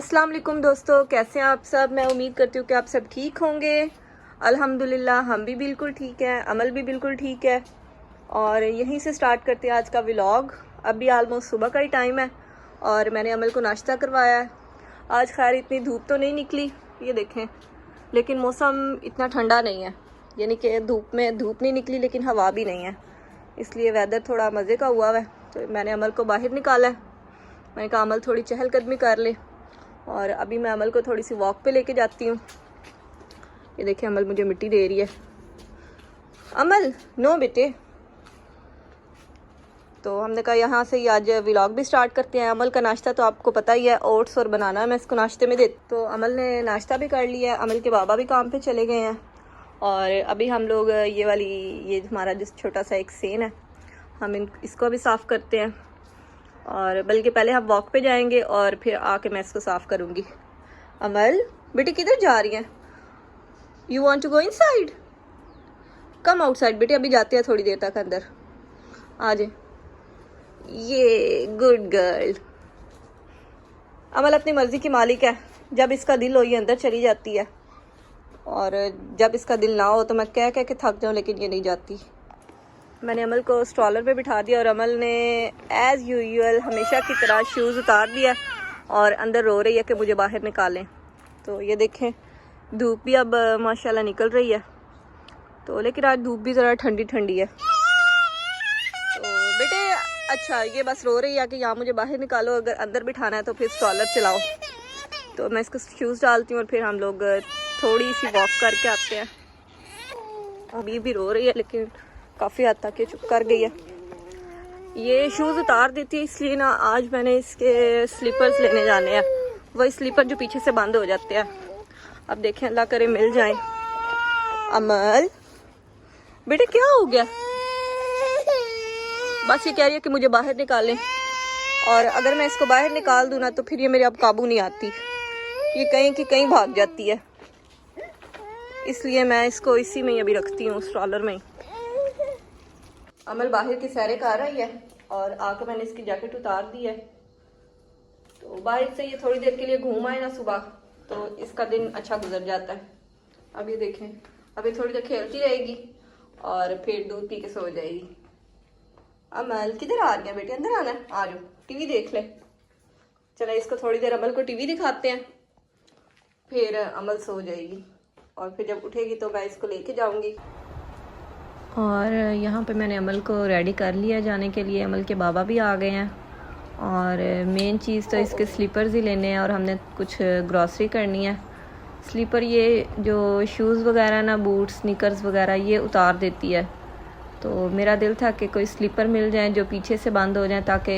अस्सलाम वालेकुम दोस्तों, कैसे हैं आप सब। मैं उम्मीद करती हूँ कि आप सब ठीक होंगे। अल्हम्दुलिल्लाह हम भी बिल्कुल ठीक हैं, अमल भी बिल्कुल ठीक है। और यहीं से स्टार्ट करते हैं आज का व्लॉग। अभी आलमोस्ट सुबह का ही टाइम है और मैंने अमल को नाश्ता करवाया है। आज खैर इतनी धूप तो नहीं निकली, ये देखें, लेकिन मौसम इतना ठंडा नहीं है, यानी कि धूप नहीं निकली लेकिन हवा भी नहीं है, इसलिए वेदर थोड़ा मज़े का हुआ है। तो मैंने अमल को बाहर निकाला है। मैंने कहा अमल थोड़ी चहलकदमी कर ले, और अभी मैं अमल को थोड़ी सी वॉक पे लेके जाती हूँ। ये देखिए अमल मुझे मिट्टी दे रही है। अमल नो बेटे। तो हमने कहा यहाँ से ही आज व्लॉग भी स्टार्ट करते हैं। अमल का नाश्ता तो आपको पता ही है, ओट्स और बनाना मैं इसको नाश्ते में देती। तो अमल ने नाश्ता भी कर लिया है, अमल के बाबा भी काम पे चले गए हैं, और अभी हम लोग ये हमारा जिस छोटा सा एक सेन है, हम इसको भी साफ़ करते हैं। और बल्कि पहले हम वॉक पे जाएंगे और फिर आके मैं इसको साफ़ करूँगी। अमल बेटे किधर जा रही हैं? You want to go inside? Come outside बेटे, अभी जाते हैं थोड़ी देर तक अंदर। आ जाए, ये गुड गर्ल। अमल अपनी मर्ज़ी की मालिक है, जब इसका दिल हो ये अंदर चली जाती है, और जब इसका दिल ना हो तो मैं कह के थक जाऊँ, लेकिन ये नहीं जाती। मैंने अमल को स्ट्रॉलर पे बिठा दिया और अमल ने एज़ यूजुअल हमेशा की तरह शूज़ उतार दिया और अंदर रो रही है कि मुझे बाहर निकालें। तो ये देखें धूप भी अब माशाल्लाह निकल रही है, तो लेकिन आज धूप भी ज़रा ठंडी ठंडी है। तो बेटे अच्छा, ये बस रो रही है कि यहाँ मुझे बाहर निकालो, अगर अंदर बिठाना है तो फिर स्ट्रॉलर चलाओ। तो मैं इसको शूज़ डालती हूँ और फिर हम लोग थोड़ी सी वॉक करके आते हैं। अभी भी रो रही है लेकिन काफ़ी हद तक ये चुप कर गई है। ये शूज़ उतार देती है, इसलिए ना आज मैंने इसके स्लीपर्स लेने जाने हैं, वही स्लीपर जो पीछे से बंद हो जाते हैं। अब देखें अल्लाह करे मिल जाए। अमल बेटे क्या हो गया? बस ये कह रही है कि मुझे बाहर निकालें, और अगर मैं इसको बाहर निकाल दूँ ना तो फिर ये मेरे अब काबू नहीं आती, ये कहीं की कहीं भाग जाती है। इसलिए मैं इसको इसी में ही अभी रखती हूँ, स्ट्रॉलर में ही। अमल बाहर की सैरें कर रही है और आकर मैंने इसकी जैकेट उतार दी है। तो बाहर से ये थोड़ी देर के लिए घूम आए ना सुबह, तो इसका दिन अच्छा गुजर जाता है। अब ये देखें, अभी थोड़ी देर खेलती रहेगी और फिर दूध पी के सो जाएगी। अमल किधर आ रही है बेटी? अंदर आना है, आ जाओ, टीवी देख ले। चलो इसको थोड़ी देर अमल को टीवी दिखाते हैं, फिर अमल सो जाएगी, और फिर जब उठेगी तो मैं इसको लेके जाऊंगी। और यहाँ पे मैंने अमल को रेडी कर लिया जाने के लिए। अमल के बाबा भी आ गए हैं, और मेन चीज़ तो इसके स्लीपर्स ही लेने हैं, और हमने कुछ ग्रॉसरी करनी है। स्लीपर ये जो शूज़ वगैरह ना, बूट्स स्नीकर्स वगैरह ये उतार देती है, तो मेरा दिल था कि कोई स्लीपर मिल जाए जो पीछे से बंद हो जाए ताकि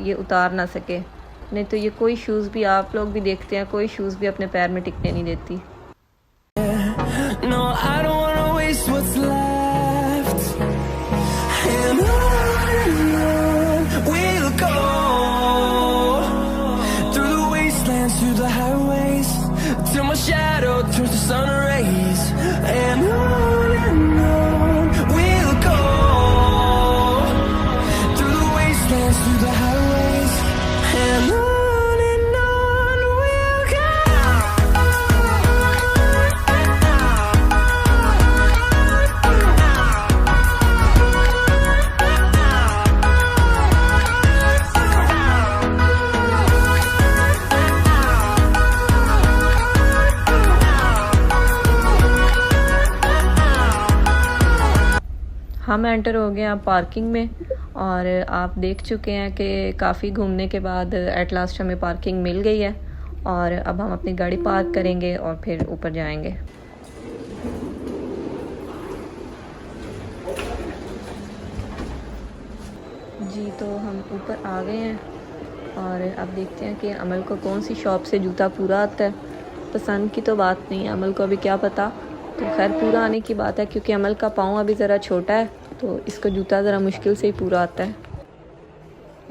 ये उतार ना सके। नहीं तो ये कोई शूज़ भी, आप लोग भी देखते हैं, कोई शूज़ भी अपने पैर में टिकने नहीं देती। And on we'll go, through the wastelands, through the highways, till my shadow turns to sun rays. And on we'll go, through the wastelands, through the highways, and on we'll go. हम enter हो गए हैं parking में, और आप देख चुके हैं कि काफ़ी घूमने के बाद एट लास्ट हमें पार्किंग मिल गई है, और अब हम अपनी गाड़ी पार्क करेंगे और फिर ऊपर जाएंगे। जी तो हम ऊपर आ गए हैं, और अब देखते हैं कि अमल को कौन सी शॉप से जूता पूरा आता है। पसंद की तो बात नहीं है, अमल को अभी क्या पता, तो खैर पूरा आने की बात है, क्योंकि अमल का पाँव अभी ज़रा छोटा है, तो इसको जूता ज़रा मुश्किल से ही पूरा आता है।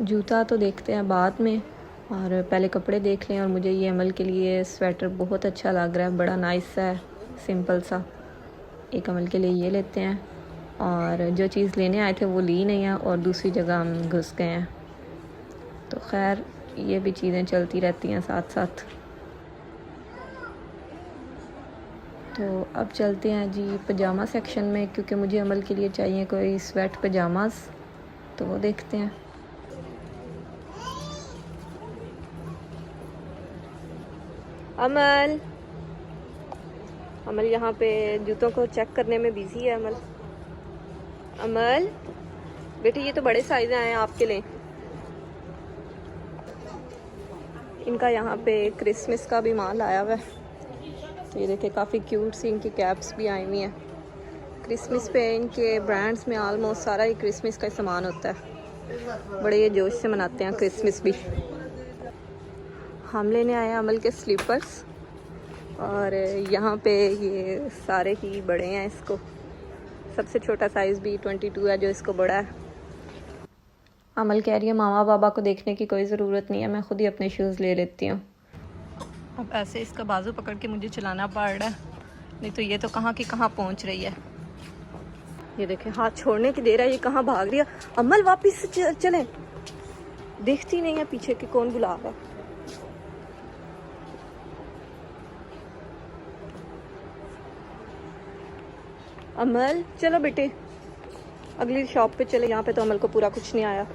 जूता तो देखते हैं बाद में, और पहले कपड़े देख लें। और मुझे ये अमल के लिए स्वेटर बहुत अच्छा लग रहा है, बड़ा नाइस सा है, सिंपल सा। एक अमल के लिए ये लेते हैं, और जो चीज़ लेने आए थे वो ली नहीं है, और दूसरी जगह हम घुस गए हैं। तो खैर ये भी चीज़ें चलती रहती हैं साथ साथ। तो अब चलते हैं जी पजामा सेक्शन में, क्योंकि मुझे अमल के लिए चाहिए कोई स्वेट पजामास, तो वो देखते हैं। अमल अमल यहाँ पे जूतों को चेक करने में बिजी है। अमल अमल बेटे, ये तो बड़े साइज आए हैं आपके लिए। इनका यहाँ पे क्रिसमस का भी माल आया हुआ है। तो ये देखिए काफ़ी क्यूट सी इनकी कैप्स भी आई हुई हैं। क्रिसमस पे इनके ब्रांड्स में ऑलमोस्ट सारा ही क्रिसमस का सामान होता है। बड़े ये जोश से मनाते हैं क्रिसमस भी। हम लेने आए हैं अमल के स्लीपर्स, और यहाँ पे ये सारे ही बड़े हैं। इसको सबसे छोटा साइज़ भी 22 है जो इसको बड़ा है। अमल कह रही है मामा बाबा को देखने की कोई ज़रूरत नहीं है, मैं खुद ही अपने शूज़ ले लेती हूँ। अब ऐसे इसका बाजू पकड़ के मुझे चलाना पड़ रहा है, नहीं तो ये तो कहाँ की कहाँ पहुँच रही है। ये देखें हाथ छोड़ने की देर है, ये कहाँ भाग रही है। अमल वापस चले, देखती नहीं है पीछे कि कौन बुला रहा है। अमल चलो बेटे अगली शॉप पे चले, यहाँ पे तो अमल को पूरा कुछ नहीं आया।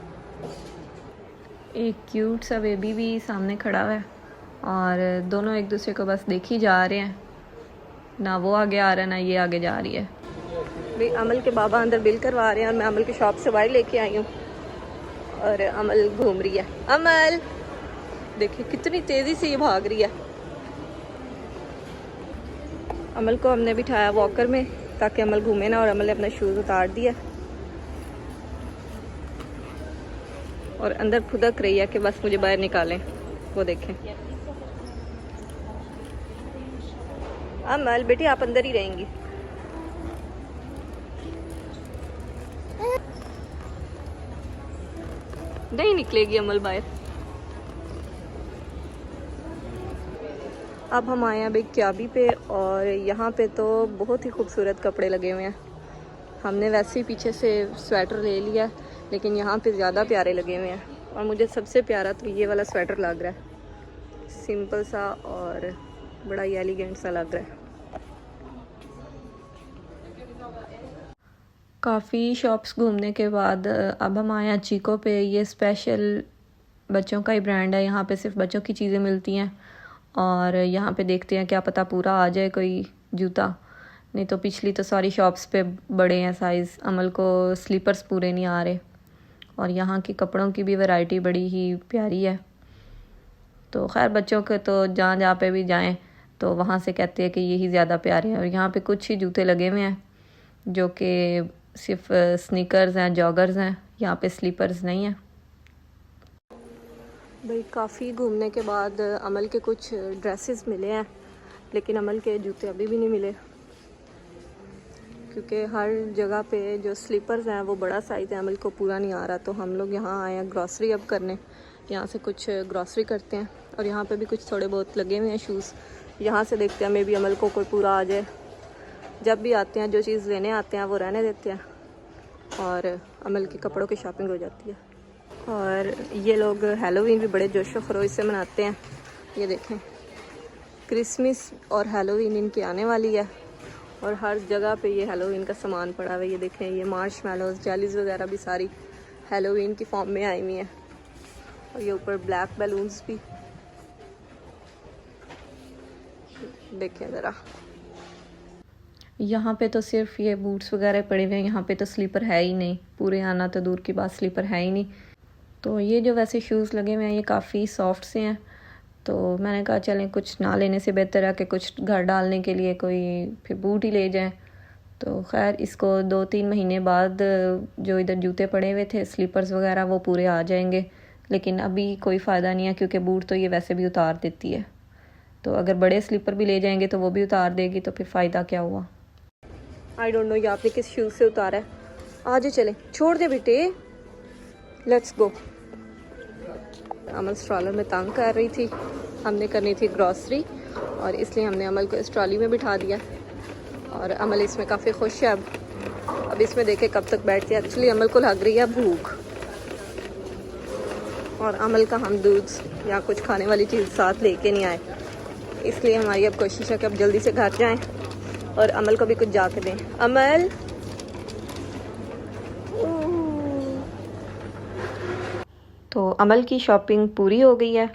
एक क्यूट सा बेबी भी सामने खड़ा हुआ है, और दोनों एक दूसरे को बस देख ही जा रहे हैं, ना वो आगे आ रहा है ना ये आगे जा रही है। भाई अमल के बाबा अंदर बिल करवा रहे हैं, और मैं अमल की शॉप से बाहर लेके आई हूँ, और अमल घूम रही है। अमल देखिए कितनी तेज़ी से ये भाग रही है। अमल को हमने बिठाया वॉकर में ताकि अमल घूमे ना, और अमल ने अपना शूज़ उतार दिया और अंदर फुदक रही है कि बस मुझे बाहर निकालें। वो देखें अमल बेटी आप अंदर ही रहेंगी। नहीं निकलेगी अमल बाहर। अब हम आए हैं क्याबी पे, और यहाँ पे तो बहुत ही खूबसूरत कपड़े लगे हुए हैं। हमने वैसे ही पीछे से स्वेटर ले लिया, लेकिन यहाँ पे ज़्यादा प्यारे लगे हुए हैं, और मुझे सबसे प्यारा तो ये वाला स्वेटर लग रहा है। सिंपल सा और बड़ा ही एलिगेंट सा लग रहा है। काफ़ी शॉप्स घूमने के बाद अब हम आए हैं चीको पे। ये स्पेशल बच्चों का ही ब्रांड है, यहाँ पे सिर्फ बच्चों की चीज़ें मिलती हैं, और यहाँ पे देखते हैं क्या पता पूरा आ जाए कोई जूता, नहीं तो पिछली तो सारी शॉप्स पे बड़े हैं साइज़। अमल को स्लीपर्स पूरे नहीं आ रहे, और यहाँ की कपड़ों की भी वैरायटी बड़ी ही प्यारी है। तो खैर बच्चों के तो जहाँ पे भी जाएं तो वहाँ से कहते हैं कि यही ज़्यादा प्यारे हैं। और यहाँ पे कुछ ही जूते लगे हुए हैं जो कि सिर्फ स्नीकर्स हैं, जॉगर्स हैं, यहाँ पे स्लीपर्स नहीं हैं। भाई काफ़ी घूमने के बाद अमल के कुछ ड्रेसेस मिले हैं, लेकिन अमल के जूते अभी भी नहीं मिले, क्योंकि हर जगह पे जो स्लीपर्स हैं वो बड़ा साइज़ है, अमल को पूरा नहीं आ रहा। तो हम लोग यहाँ आए हैं ग्रॉसरी अब करने, यहाँ से कुछ ग्रॉसरी करते हैं, और यहाँ पे भी कुछ थोड़े बहुत लगे हुए हैं शूज़। यहाँ से देखते हैं मे भी अमल को कोई पूरा आ जाए। जब भी आते हैं जो चीज़ लेने आते हैं वो रहने देते हैं, और अमल के कपड़ों की शॉपिंग हो जाती है। और ये लोग हैलोवीन भी बड़े जोशो खरोश से मनाते हैं। ये देखें क्रिसमस और हैलोवीन इनकी आने वाली है, और हर जगह पे ये हैलोवीन का सामान पड़ा हुआ है। ये देखें ये मार्शमैलोज, जेलीज वगैरह भी सारी हैलोवीन की फॉर्म में आई हुई हैं, और ये ऊपर ब्लैक बैलून्स भी देखें ज़रा। यहाँ पे तो सिर्फ ये बूट्स वगैरह पड़े हुए हैं, यहाँ पे तो स्लीपर है ही नहीं, पूरे आना तो दूर की बात स्लीपर है ही नहीं। तो ये जो वैसे शूज़ लगे हुए हैं ये काफ़ी सॉफ्ट से हैं, तो मैंने कहा चलें कुछ ना लेने से बेहतर है कि कुछ घर डालने के लिए कोई फिर बूट ही ले जाएं। तो खैर इसको 2-3 महीने बाद जो इधर जूते पड़े हुए थे स्लीपर्स वगैरह वो पूरे आ जाएंगे, लेकिन अभी कोई फ़ायदा नहीं है क्योंकि बूट तो ये वैसे भी उतार देती है। तो अगर बड़े स्लीपर भी ले जाएंगे तो वो भी उतार देगी, तो फिर फ़ायदा क्या हुआ। आई डोंट नो ये आपने किस शूज़ से उतारा है। आज चलें, छोड़ दे बेटे, लेट्स गो। अमल स्ट्रॉलर में तंग कर रही थी, हमने करनी थी ग्रॉसरी, और इसलिए हमने अमल को इस ट्रॉली में बिठा दिया, और अमल इसमें काफ़ी खुश है। अब इसमें देखे कब तक बैठती है। एक्चुअली अमल को लग रही है भूख, और अमल का हम दूध या कुछ खाने वाली चीज़ साथ लेके नहीं आए, इसलिए हमारी अब कोशिश है कि अब जल्दी से घर जाएं और अमल को भी कुछ जाके दें। अमल, तो अमल की शॉपिंग पूरी हो गई है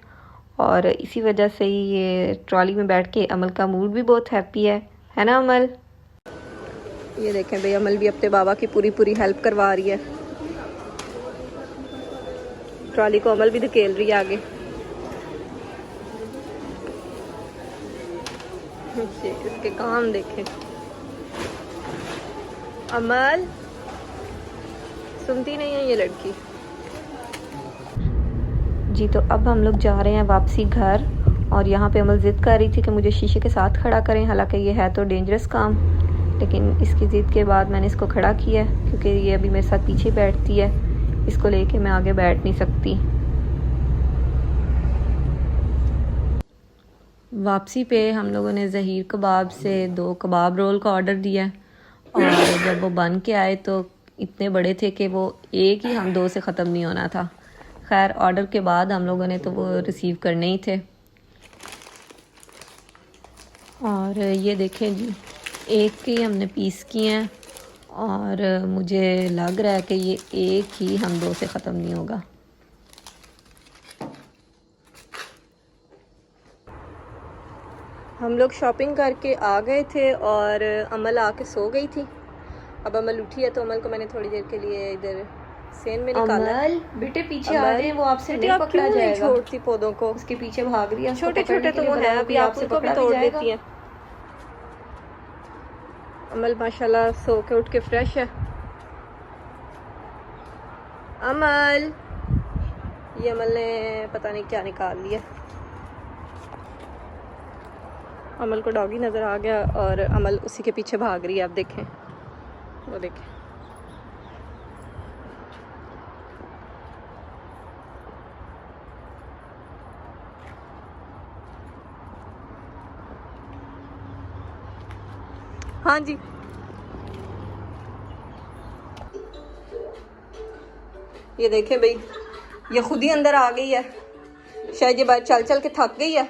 और इसी वजह से ही ये ट्रॉली में बैठ के अमल का मूड भी बहुत हैप्पी है ना अमल? ये देखें भाई, अमल भी अपने बाबा की पूरी हेल्प करवा रही है। ट्रॉली को अमल भी धकेल रही है आगे। इसके काम देखें। अमल सुनती नहीं है ये लड़की जी। तो अब हम लोग जा रहे हैं वापसी घर और यहाँ पे अमल ज़िद कर रही थी कि मुझे शीशे के साथ खड़ा करें। हालांकि ये है तो डेंजरस काम, लेकिन इसकी ज़िद के बाद मैंने इसको खड़ा किया क्योंकि ये अभी मेरे साथ पीछे बैठती है। इसको लेके मैं आगे बैठ नहीं सकती। वापसी पे हम लोगों ने ज़हीर कबाब से 2 कबाब रोल का ऑर्डर दिया और जब वो बन के आए तो इतने बड़े थे कि वो एक ही हम 2 से ख़त्म नहीं होना था। खैर ऑर्डर के बाद हम लोगों ने तो वो रिसीव करने ही थे। और ये देखें जी, एक ही हमने पीस किए हैं और मुझे लग रहा है कि ये एक ही हम 2 से ख़त्म नहीं होगा। हम लोग शॉपिंग करके आ गए थे और अमल आके सो गई थी। अब अमल उठी है तो अमल को मैंने थोड़ी देर के लिए इधर सेन में निकाला। अमल बेटे पीछे आ गए, वो आपसे नहीं पकड़ा जाएगा। छोड़ती पौधों को, उसके पीछे भाग रही है। छोटे छोटे तो वो है, अभी आप उनको भी तोड़ देती है। अमल माशाल्लाह सो के उठ के फ्रेश है। अमल, ये अमल ने पता नहीं क्या निकाल लिया। अमल को डॉगी नज़र आ गया और अमल उसी के पीछे भाग रही है। आप देखें, वो देखें। हाँ जी, ये देखें भाई, ये खुद ही अंदर आ गई है। शायद ये बाहर चल चल के थक गई है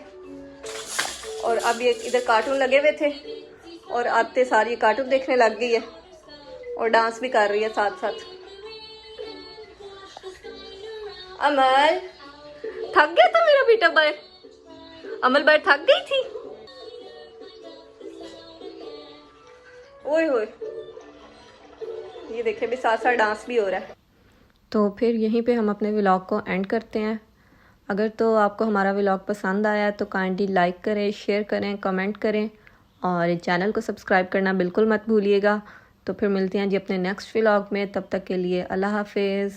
और अब ये इधर कार्टून लगे हुए थे और आते सारी ये कार्टून देखने लग गई है और डांस भी कर रही है साथ साथ। अमल थक गया था मेरा बेटा बाहर। अमल बाहर थक गई थी। ओए होए, ये देखे भी साथ साथ डांस भी हो रहा है। तो फिर यहीं पे हम अपने व्लॉग को एंड करते हैं। अगर तो आपको हमारा व्लॉग पसंद आया तो काइंडली लाइक करें, शेयर करें, कमेंट करें और चैनल को सब्सक्राइब करना बिल्कुल मत भूलिएगा। तो फिर मिलते हैं जी अपने नेक्स्ट व्लॉग में। तब तक के लिए अल्लाह हाफिज़।